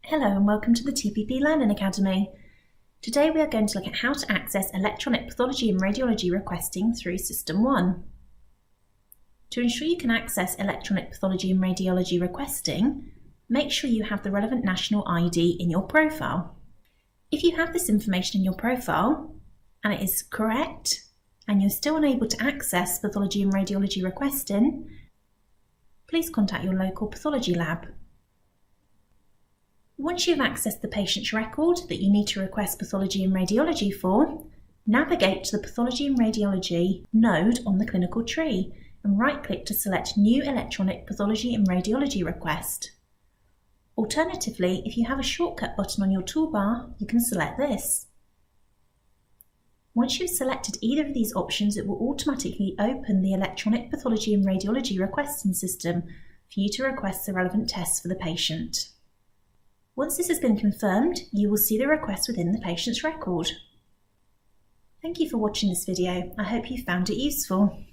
Hello and welcome to the TPP Learning Academy. Today we are going to look at how to access electronic pathology and radiology requesting through System 1. To ensure you can access electronic pathology and radiology requesting, make sure you have the relevant national ID in your profile. If you have this information in your profile and it is correct and you're still unable to access pathology and radiology requesting, please contact your local pathology lab. Once you've accessed the patient's record that you need to request pathology and radiology for, navigate to the Pathology and Radiology node on the clinical tree and right-click to select New Electronic Pathology and Radiology Request. Alternatively, if you have a shortcut button on your toolbar, you can select this. Once you've selected either of these options, it will automatically open the Electronic Pathology and Radiology Requesting system for you to request the relevant tests for the patient. Once this has been confirmed, you will see the request within the patient's record. Thank you for watching this video. I hope you found it useful.